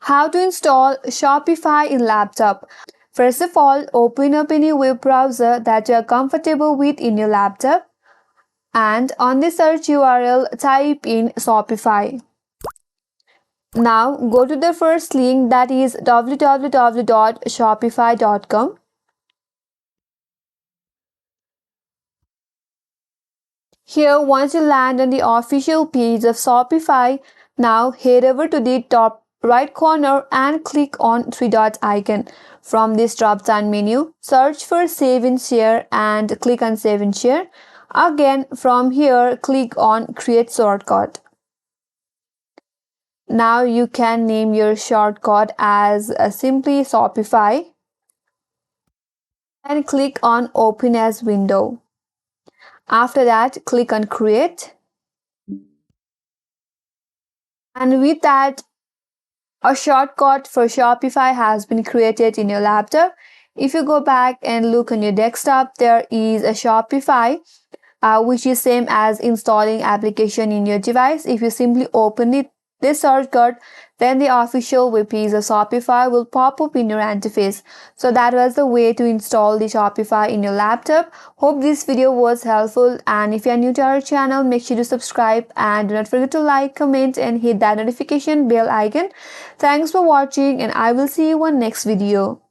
How to install Shopify in laptop. First of all, open up any web browser that you are comfortable with in your laptop, and on the search URL type in Shopify. Now go to the first link, that is www.shopify.com. Here, once you land on the official page of Shopify, now head over to the top right corner and click on three dot icon. From this drop down menu, search for Save and Share and click on Save and Share. Again, from here, click on Create Shortcut. Now you can name your shortcut as simply Shopify and click on Open as window. After that, click on Create. And with that, a shortcut for Shopify has been created in your laptop. If you go back and look on your desktop, there is a Shopify, which is same as installing application in your device. If you simply open this shortcut, then the official web page of Shopify will pop up in your interface. So that was the way to install the Shopify in your laptop. Hope this video was helpful, and if you are new to our channel, make sure to subscribe and do not forget to like, comment and hit that notification bell icon. Thanks for watching, and I will see you on next video.